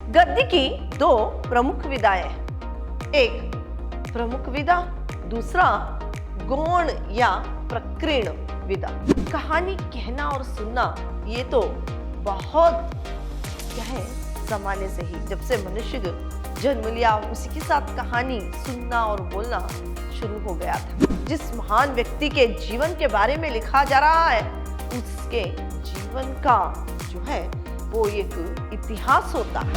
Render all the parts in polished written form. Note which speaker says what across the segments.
Speaker 1: गद्य की दो प्रमुख विधाएं हैं। एक प्रमुख विधा, दूसरा गौण या प्रकीर्ण विधा। कहानी कहना और सुनना ये तो बहुत क्या है, जमाने से ही, जब से मनुष्य जन्म लिया उसी के साथ कहानी सुनना और बोलना शुरू हो गया था। जिस महान व्यक्ति के जीवन के बारे में लिखा जा रहा है उसके जीवन का जो है वो एक इतिहास होता है।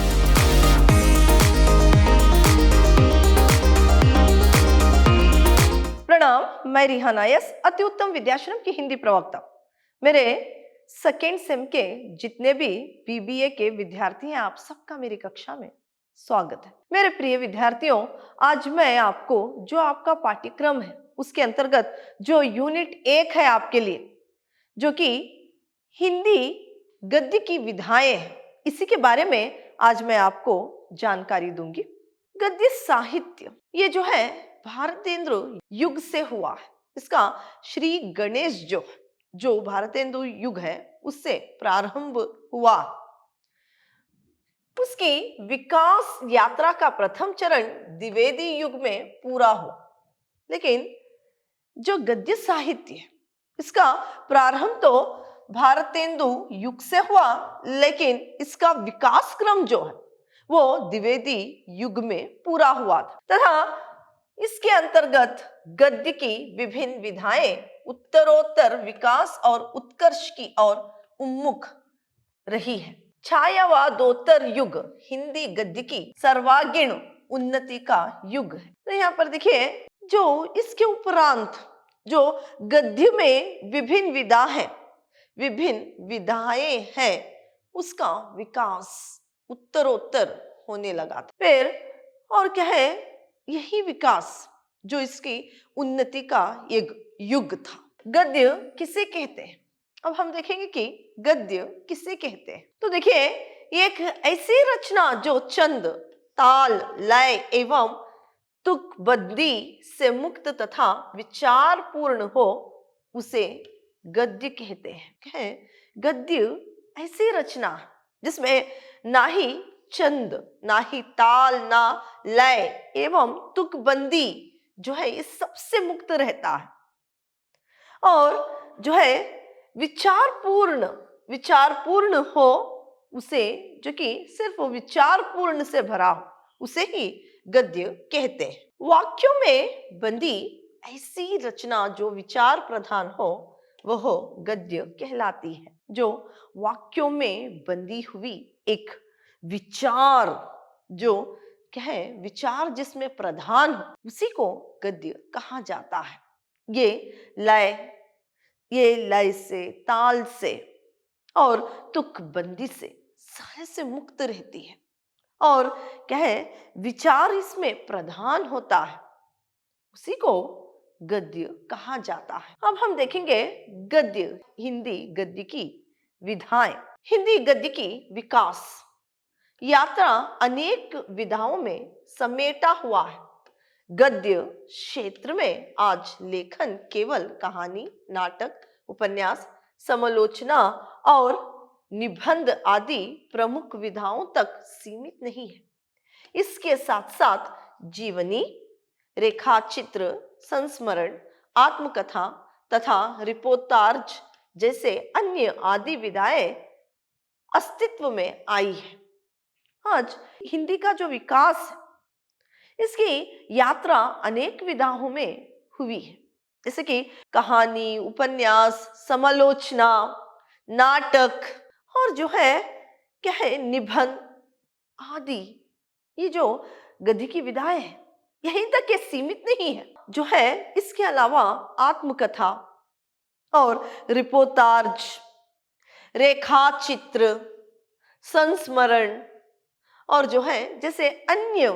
Speaker 1: प्रणाम, मैं रिहाना यस, अति उत्तम विद्याश्रम की हिंदी प्रवक्ता। मेरे सेकेंड सेम के जितने भी बीबीए के विद्यार्थी हैं, आप सबका मेरी कक्षा में स्वागत है। मेरे प्रिय विद्यार्थियों, आज मैं आपको जो आपका पाठ्यक्रम है उसके अंतर्गत जो यूनिट 1 है आपके लिए, जो कि हिंदी गद्य की विधाएं हैं, इसी के बारे में आज मैं आपको जानकारी दूंगी। गद्य साहित्य ये जो है भारतेंदु युग से हुआ है। इसका श्री गणेश जो भारतेंदु युग है उससे प्रारंभ हुआ। उसकी विकास यात्रा का प्रथम चरण द्विवेदी युग में पूरा हो। लेकिन जो गद्य साहित्य है इसका प्रारंभ तो भारतेंदु युग से हुआ, लेकिन इसका विकास क्रम जो है वो द्विवेदी युग में पूरा हुआ था तथा इसके अंतर्गत गद्य की विभिन्न विधाएं उत्तरोत्तर विकास और उत्कर्ष की ओर उन्मुख रही है। छायावादोत्तर युग हिंदी गद्य की सर्वांगीण उन्नति का युग है। तो यहाँ पर देखिए, जो इसके उपरांत जो गद्य में विभिन्न विधाएं हैं उसका विकास उत्तरोत्तर होने लगा था। फिर और क्या है, यही विकास जो इसकी उन्नति का एक युग था। गद्य किसे कहते हैं, अब हम देखेंगे कि गद्य किसे कहते हैं। तो देखिए, एक ऐसी रचना जो छंद, ताल, लय एवं तुकबंदी से मुक्त तथा विचारपूर्ण हो उसे गद्य कहते हैं। गद्य ऐसी रचना जिसमें ना ही छंद, ना ही ताल, ना लय एवं तुकबंदी जो है इस सबसे मुक्त रहता है और जो है विचारपूर्ण हो उसे, जो कि सिर्फ विचारपूर्ण से भरा हो, उसे ही गद्य कहते हैं। वाक्यों में बंदी ऐसी रचना जो विचार प्रधान हो वह गद्य कहलाती है। जो वाक्यों में बंदी हुई एक विचार, जो क्या है, विचार जिसमें प्रधान हो उसी को गद्य कहा जाता है। ये लय से, ताल से और तुकबंदी से सारे से मुक्त रहती है और क्या है, विचार इसमें प्रधान होता है, उसी को गद्य कहा जाता है। अब हम देखेंगे गद्य, हिंदी गद्य की विधाएं। हिंदी गद्य की विकास यात्रा अनेक विधाओं में समेटा हुआ है। गद्य क्षेत्र में आज लेखन केवल कहानी, नाटक, उपन्यास, समालोचना और निबंध आदि प्रमुख विधाओं तक सीमित नहीं है। इसके साथ साथ जीवनी, रेखाचित्र, संस्मरण, आत्मकथा तथा रिपोर्टाज जैसे अन्य आदि विधाएं अस्तित्व में आई है। आज हिंदी का जो विकास है इसकी यात्रा अनेक विधाओं में हुई है, जैसे कि कहानी, उपन्यास, समालोचना, नाटक और जो है क्या है, निबंध आदि। ये जो गद्य की विधाएं हैं यहीं तक के सीमित नहीं है, जो है इसके अलावा आत्मकथा और रिपोर्टाज, रेखाचित्र, संस्मरण और जो है जैसे अन्य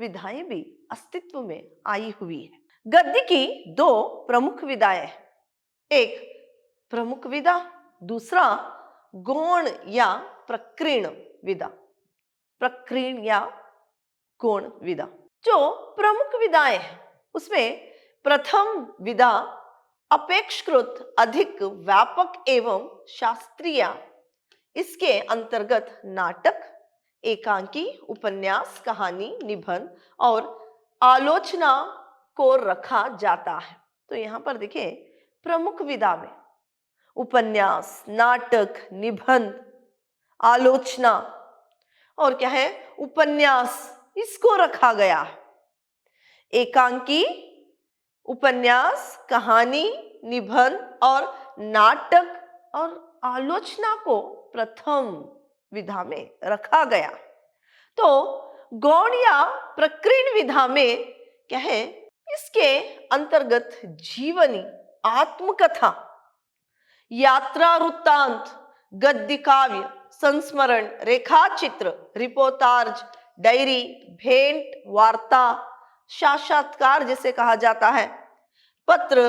Speaker 1: विधाएं भी अस्तित्व में आई हुई है। गद्य की दो प्रमुख विधाएं हैं। एक प्रमुख विधा, दूसरा गौण या प्रकीर्ण विधा। प्रकीर्ण या गौण विधा। जो प्रमुख विधाएं हैं उसमें प्रथम विधा अपेक्षाकृत अधिक व्यापक एवं शास्त्रीय। इसके अंतर्गत नाटक, एकांकी उपन्यास, कहानी, निबंध और आलोचना को रखा जाता है। तो यहाँ पर देखिए, प्रमुख विधा में उपन्यास, नाटक, निबंध, आलोचना और क्या है, उपन्यास, इसको रखा गया है। एकांकी, उपन्यास, कहानी, निबंध और नाटक और आलोचना को प्रथम विधा में रखा गया। तो गौण या प्रकीर्ण विधा में क्या है, इसके अंतर्गत जीवनी, आत्मकथा, यात्रा वृत्तांत, गद्य काव्य, संस्मरण, रेखाचित्र, रिपोर्टाज, डायरी, भेंट वार्ता, साक्षात्कार जिसे कहा जाता है, पत्र,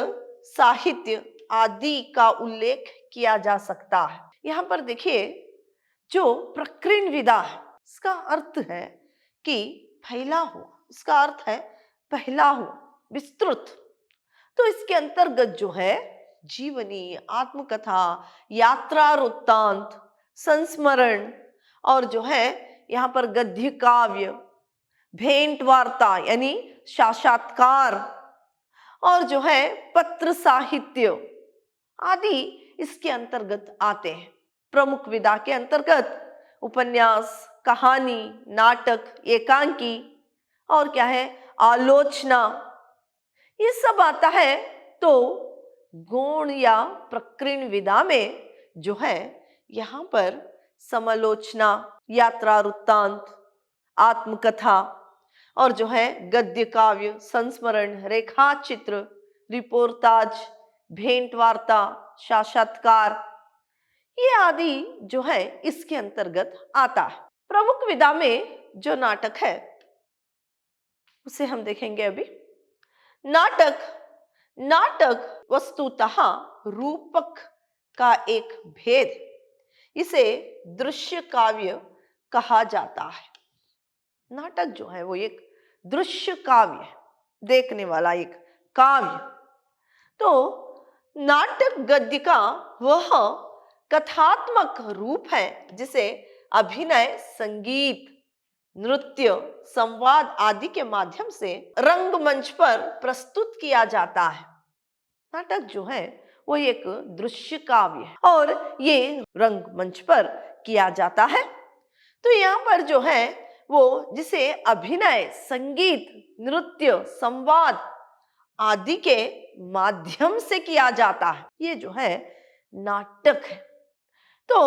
Speaker 1: साहित्य आदि का उल्लेख किया जा सकता है। यहाँ पर देखिए, जो प्रकीर्ण विधा है, इसका अर्थ है कि फैला हुआ, इसका अर्थ है पहला हुआ, विस्तृत। तो इसके अंतर्गत जो है जीवनी, आत्मकथा, यात्रा वृत्तांत, संस्मरण और जो है यहाँ पर गद्य काव्य, भेंट वार्ता यानी साक्षात्कार और जो है पत्र साहित्य आदि इसके अंतर्गत आते हैं। प्रमुख विधा के अंतर्गत उपन्यास, कहानी, नाटक, एकांकी और क्या है, आलोचना, ये सब आता है। तो गौण या प्रकीर्ण विधा में जो है यहाँ पर समालोचना, यात्रा वृत्तांत, आत्मकथा और जो है गद्य काव्य, संस्मरण, रेखाचित्र, रिपोर्टाज, भेंट वार्ता, साक्षात्कार, ये आदि जो है इसके अंतर्गत आता है। प्रमुख विधा में जो नाटक है उसे हम देखेंगे अभी। नाटक वस्तुतः रूपक का एक भेद, इसे दृश्य काव्य कहा जाता है। नाटक जो है वो एक दृश्य काव्य है, देखने वाला एक काव्य। तो नाटक गद्य का वह कथात्मक रूप है जिसे अभिनय, संगीत, नृत्य, संवाद आदि के माध्यम से रंगमंच पर प्रस्तुत किया जाता है। नाटक जो है वो एक दृश्य काव्य है और ये रंगमंच पर किया जाता है। तो यहाँ पर जो है वो जिसे अभिनय, संगीत, नृत्य, संवाद आदि के माध्यम से किया जाता है, ये जो है नाटक है। तो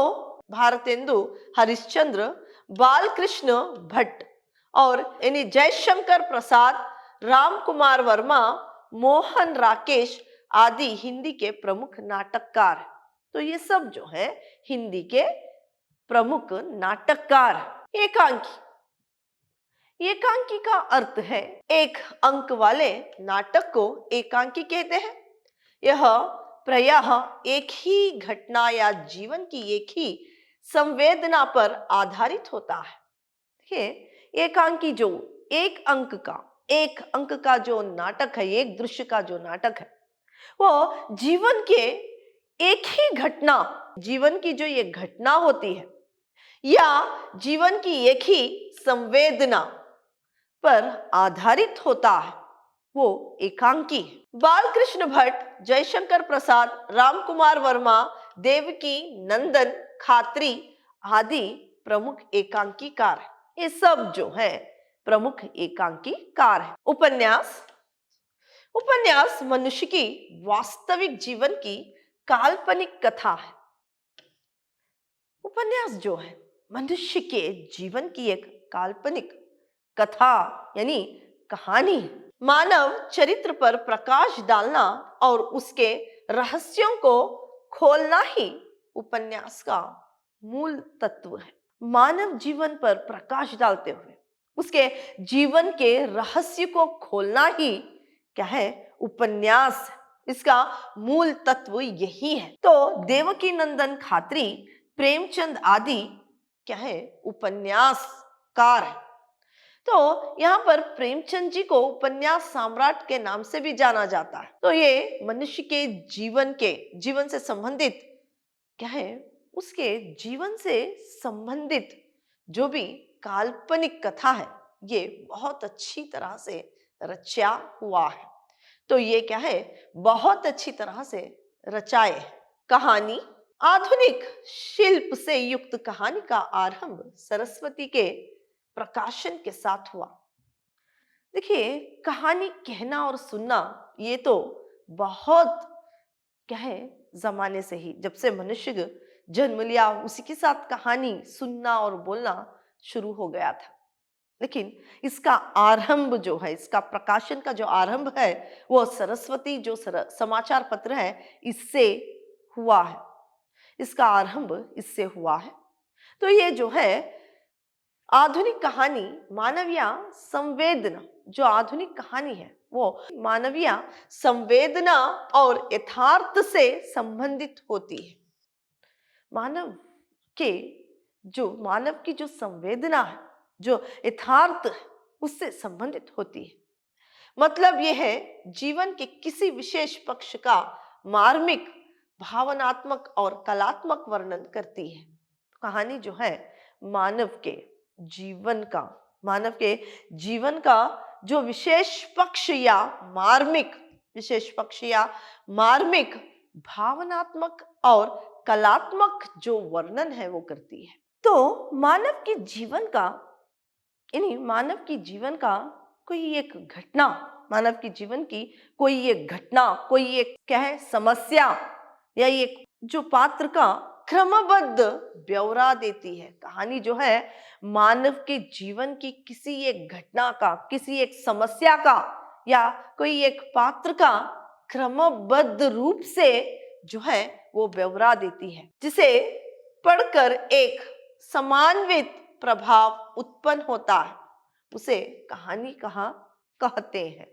Speaker 1: भारतेंदु हरिश्चंद्र, बालकृष्ण भट्ट और यानी जयशंकर प्रसाद, राम कुमार वर्मा, मोहन राकेश आदि हिंदी के प्रमुख नाटककार हैं। तो ये सब जो है हिंदी के प्रमुख नाटककार। एकांकी का अर्थ है एक अंक वाले नाटक को एकांकी कहते हैं। यह प्रायः एक ही घटना या जीवन की एक ही संवेदना पर आधारित होता है। देखिए, एकांकी जो एक अंक का जो नाटक है, एक दृश्य का जो नाटक है, वो जीवन के एक ही घटना, जीवन की जो ये घटना होती है या जीवन की एक ही संवेदना पर आधारित होता है, वो एकांकी है। बालकृष्ण भट्ट, जयशंकर प्रसाद, रामकुमार वर्मा, देवकी नंदन खात्री आदि प्रमुख एकांकीकार है। ये सब जो है प्रमुख एकांकीकार है। उपन्यास मनुष्य की वास्तविक जीवन की काल्पनिक कथा है। उपन्यास जो है मनुष्य के जीवन की एक काल्पनिक कथा यानी कहानी, मानव चरित्र पर प्रकाश डालना और उसके रहस्यों को खोलना ही उपन्यास का मूल तत्व है। मानव जीवन पर प्रकाश डालते हुए उसके जीवन के रहस्य को खोलना ही क्या है, उपन्यास। इसका मूल तत्व यही है। तो देवकी नंदन खात्री, प्रेमचंद आदि क्या है, उपन्यासकार है। तो यहाँ पर प्रेमचंद जी को उपन्यास सम्राट के नाम से भी जाना जाता है। तो ये मनुष्य के जीवन से संबंधित क्या है, उसके जीवन से संबंधित जो भी काल्पनिक कथा है, ये बहुत अच्छी तरह से रचा हुआ है। तो ये क्या है, बहुत अच्छी तरह से रचाए है। कहानी, आधुनिक शिल्प से युक्त कहानी का आरंभ सरस्वती के प्रकाशन के साथ हुआ। देखिए, कहानी कहना और सुनना ये तो बहुत क्या है, जमाने से ही, जब से मनुष्य जन्म लिया उसी के साथ कहानी सुनना और बोलना शुरू हो गया था। लेकिन इसका आरंभ जो है, इसका प्रकाशन का जो आरंभ है, वो सरस्वती जो समाचार पत्र है, इससे हुआ है। इसका आरंभ इससे हुआ है। तो ये जो है आधुनिक कहानी मानवीय संवेदना, जो आधुनिक कहानी है वो मानवीय संवेदना और यथार्थ से संबंधित होती है। मानव के मानव की जो संवेदना है, जो यथार्थ है, उससे संबंधित होती है। मतलब यह है, जीवन के किसी विशेष पक्ष का मार्मिक, भावनात्मक और कलात्मक वर्णन करती है। कहानी जो है मानव के मानव के जीवन का जो विशेष पक्ष या मार्मिक, भावनात्मक और कलात्मक जो वर्णन है वो करती है। तो मानव की जीवन का कोई एक घटना, मानव की जीवन की कोई एक घटना, कोई एक क्या है समस्या, या एक जो पात्र का क्रमबद्ध ब्यौरा देती है। कहानी जो है मानव के जीवन की किसी एक घटना का, किसी एक समस्या का, या कोई एक पात्र का क्रमबद्ध रूप से जो है वो ब्यौरा देती है, जिसे पढ़कर एक समान्वित प्रभाव उत्पन्न होता है, उसे कहानी कहते हैं।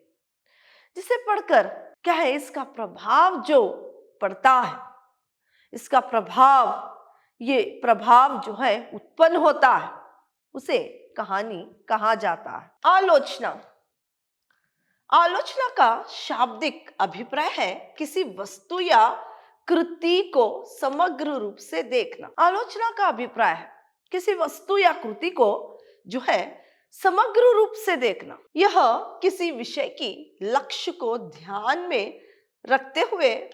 Speaker 1: जिसे पढ़कर क्या है, इसका प्रभाव जो पड़ता है, इसका ये प्रभाव जो है उत्पन्न होता है, उसे कहानी कहा जाता है। आलोचना का शाब्दिक अभिप्राय है किसी वस्तु या कृति को समग्र रूप से देखना। आलोचना का अभिप्राय है किसी वस्तु या कृति को जो है समग्र रूप से देखना। यह किसी विषय की लक्ष्य को ध्यान में रखते हुए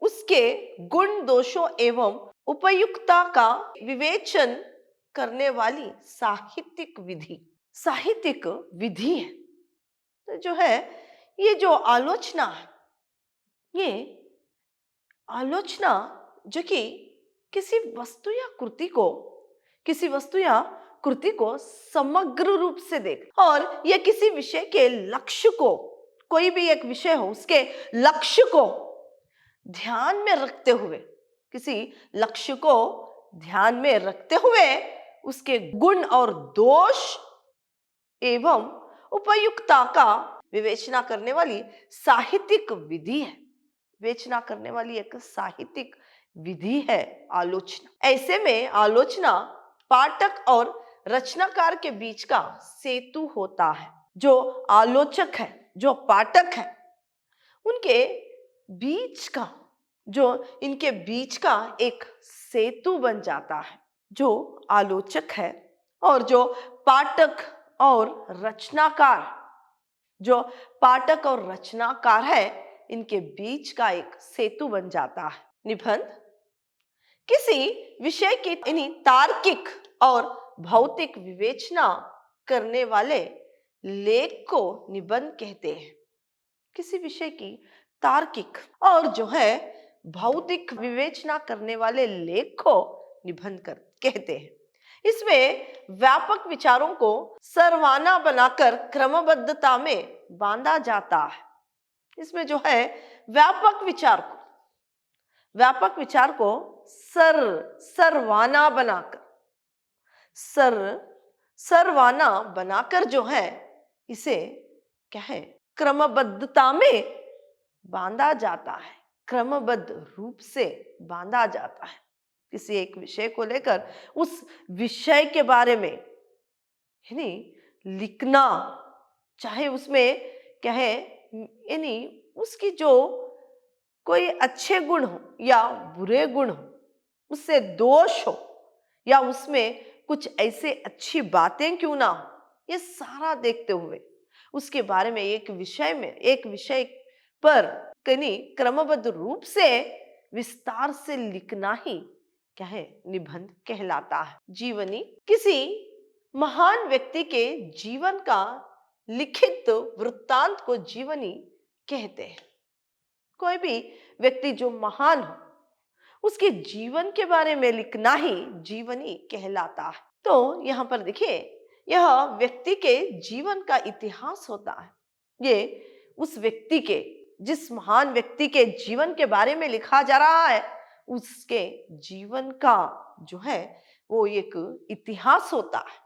Speaker 1: उसके गुण, दोषों एवं उपयुक्तता का विवेचन करने वाली साहित्यिक विधि है। तो जो है ये जो आलोचना है, ये आलोचना जो कि किसी वस्तु या कृति को समग्र रूप से देख, और यह किसी विषय के लक्ष्य को, कोई भी एक विषय हो उसके लक्ष्य को ध्यान में रखते हुए, किसी लक्ष्य को ध्यान में रखते हुए उसके गुण और दोष एवं उपयुक्तता का विवेचना करने वाली साहित्यिक विधि है। विवेचना करने वाली एक साहित्यिक विधि है आलोचना। ऐसे में आलोचना पाठक और रचनाकार के बीच का सेतु होता है। जो आलोचक है, जो पाठक है, इनके बीच का एक सेतु बन जाता है। जो आलोचक है और जो पाठक और रचनाकार है, इनके बीच का एक सेतु बन जाता है। निबंध किसी विषय की तार्किक और भौतिक विवेचना करने वाले लेख को निबंध कहते हैं। किसी विषय की तार्किक और जो है भौतिक विवेचना करने वाले लेख को निबंध कहते हैं। इसमें व्यापक विचारों को सरवाना बनाकर क्रमबद्धता में बांधा जाता है। इसमें जो है व्यापक विचार को सरवाना बनाकर जो है इसे क्या है क्रमबद्धता में बांधा जाता है, क्रमबद्ध रूप से बांधा जाता है। किसी एक विषय को लेकर उस विषय के बारे में लिखना, चाहे उसमें क्या है उसकी जो कोई अच्छे गुण हो या बुरे गुण हो, उससे दोष हो या उसमें कुछ ऐसे अच्छी बातें क्यों ना हो, ये सारा देखते हुए उसके बारे में एक विषय पर कहीं क्रमबद्ध रूप से विस्तार से लिखना ही क्या है, निबंध कहलाता है। जीवनी किसी महान व्यक्ति के जीवन का लिखित वृत्तांत को जीवनी कहते हैं। कोई भी व्यक्ति जो महान हो, उसके जीवन के बारे में लिखना ही जीवनी कहलाता है। तो यहाँ पर देखिए, यह व्यक्ति के जीवन का इतिहास होता है। ये उस व्यक्ति के, जिस महान व्यक्ति के जीवन के बारे में लिखा जा रहा है, उसके जीवन का जो है वो एक इतिहास होता है।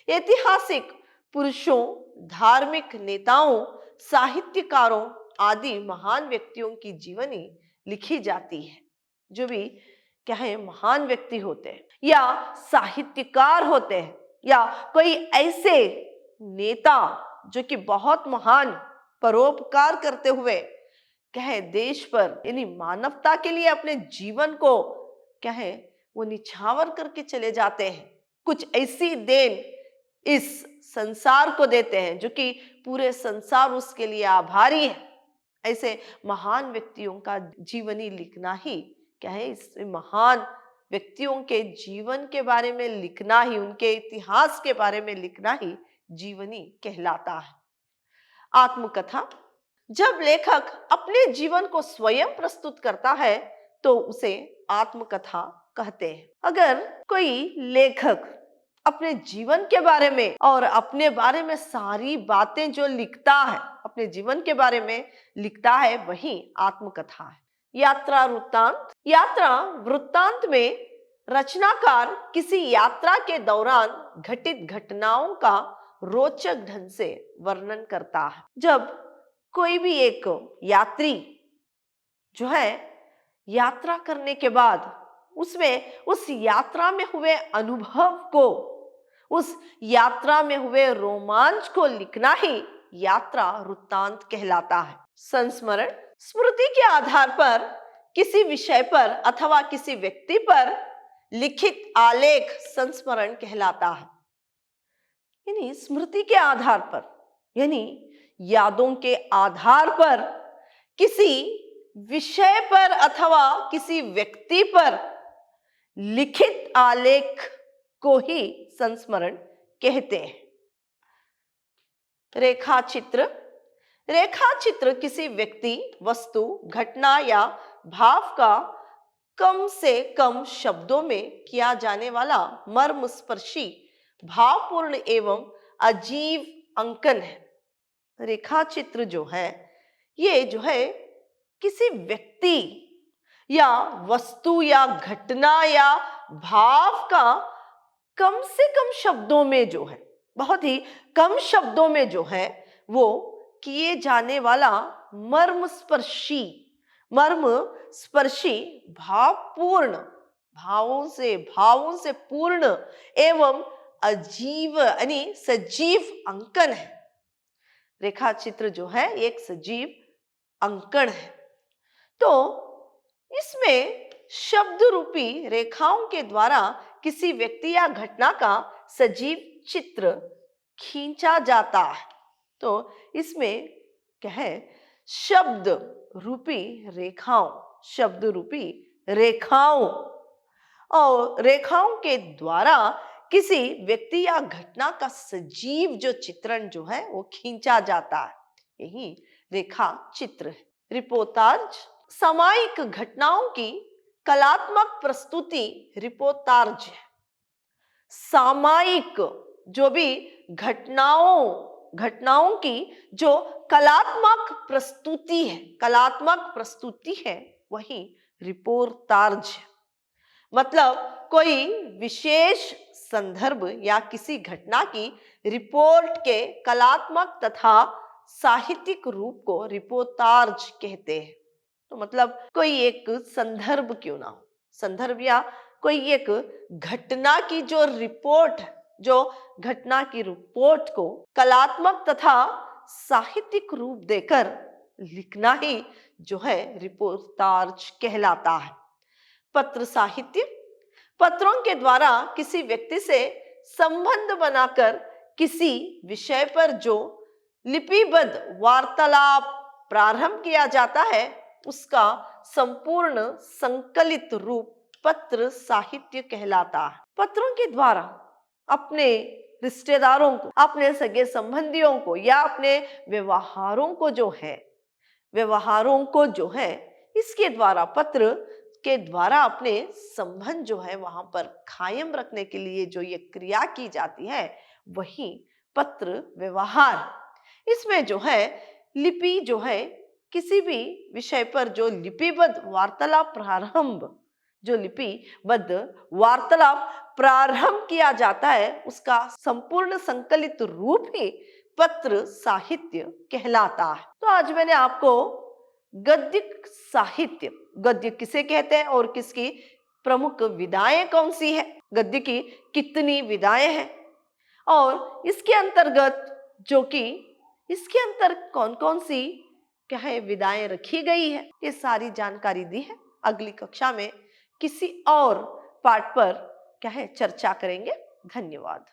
Speaker 1: ऐतिहासिक पुरुषों, धार्मिक नेताओं, साहित्यकारों आदि महान व्यक्तियों की जीवनी लिखी जाती है। जो भी क्या है महान व्यक्ति होते हैं या साहित्यकार होते हैं या कोई ऐसे नेता जो कि बहुत महान परोपकार करते हुए क्या है देश पर यानी मानवता के लिए अपने जीवन को क्या है वो निछावर करके चले जाते हैं। कुछ ऐसी देन इस संसार को देते हैं जो कि पूरे संसार उसके लिए आभारी है। ऐसे महान व्यक्तियों का जीवनी लिखना ही क्या है, इस महान व्यक्तियों के जीवन के बारे में लिखना ही, उनके इतिहास के बारे में लिखना ही जीवनी कहलाता है। आत्मकथा, जब लेखक अपने जीवन को स्वयं प्रस्तुत करता है तो उसे आत्मकथा कहते हैं। अगर कोई लेखक अपने जीवन के बारे में और अपने बारे में सारी बातें जो लिखता है, अपने जीवन के बारे में लिखता है, वही आत्मकथा है। यात्रा वृत्तांत, यात्रा वृत्तांत में रचनाकार किसी यात्रा के दौरान घटित घटनाओं का रोचक ढंग से वर्णन करता है। जब कोई भी एक यात्री जो है यात्रा करने के बाद उसमें उस यात्रा में हुए अनुभव को, उस यात्रा में हुए रोमांच को लिखना ही यात्रा वृत्तांत कहलाता है। संस्मरण, स्मृति के आधार पर किसी विषय पर अथवा किसी व्यक्ति पर लिखित आलेख संस्मरण कहलाता है। यानी स्मृति के आधार पर, यानी यादों के आधार पर किसी विषय पर अथवा किसी व्यक्ति पर लिखित आलेख को ही संस्मरण कहते हैं। रेखाचित्र, रेखाचित्र किसी व्यक्ति, वस्तु, घटना या भाव का कम से कम शब्दों में किया जाने वाला मर्मस्पर्शी, भावपूर्ण एवं अजीब अंकन है। रेखाचित्र जो है ये जो है किसी व्यक्ति या वस्तु या घटना या भाव का कम से कम शब्दों में जो है, बहुत ही कम शब्दों में जो है वो किए जाने वाला मर्मस्पर्शी, भावपूर्ण, भावों से पूर्ण एवं अजीब यानी सजीव अंकन है। रेखाचित्र जो है एक सजीव अंकन है। तो इसमें शब्द रूपी रेखाओं के द्वारा किसी व्यक्ति या घटना का सजीव चित्र खींचा जाता है। तो इसमें क्या है, शब्द रूपी रेखाओं, शब्द रूपी रेखाओं और रेखाओं के द्वारा किसी व्यक्ति या घटना का सजीव जो चित्रण जो है वो खींचा जाता है, यही रेखा चित्र है। रिपोर्टाज, सामयिक घटनाओं की कलात्मक प्रस्तुति रिपोर्टाज है। सामयिक जो भी घटनाओं की जो कलात्मक प्रस्तुति है वही रिपोर्टाज है। मतलब कोई विशेष संदर्भ या किसी घटना की रिपोर्ट के कलात्मक तथा साहित्यिक रूप को रिपोर्टाज कहते हैं। तो मतलब कोई एक संदर्भ क्यों ना हो, संदर्भ या कोई एक घटना की जो रिपोर्ट, जो घटना की रिपोर्ट को कलात्मक तथा साहित्यिक रूप देकर लिखना ही जो है रिपोर्टाज कहलाता है। पत्र साहित्य, पत्रों के द्वारा किसी व्यक्ति से संबंध बनाकर किसी विषय पर जो लिपिबद्ध वार्तालाप प्रारंभ किया जाता है, उसका संपूर्ण संकलित रूप पत्र साहित्य कहलाता है। पत्रों के द्वारा अपने रिश्तेदारों को, अपने सगे संबंधियों को या अपने व्यवहारों को जो है इसके द्वारा, पत्र के द्वारा अपने संबंध जो है वहां पर कायम रखने के लिए जो ये क्रिया की जाती है, वही पत्र व्यवहार। इसमें जो है लिपि जो है किसी भी विषय पर जो लिपिबद्ध वार्तालाप प्रारंभ किया जाता है, उसका संपूर्ण संकलित रूप ही पत्र साहित्य कहलाता है। तो आज मैंने आपको गद्य किसे कहते हैं और किसकी प्रमुख विधाएं कौन सी है, गद्य की कितनी विधाएं हैं और इसके अंतर कौन कौन सी क्या है विधाएं रखी गई है, ये सारी जानकारी दी है। अगली कक्षा में किसी और पाठ पर क्या है चर्चा करेंगे। धन्यवाद।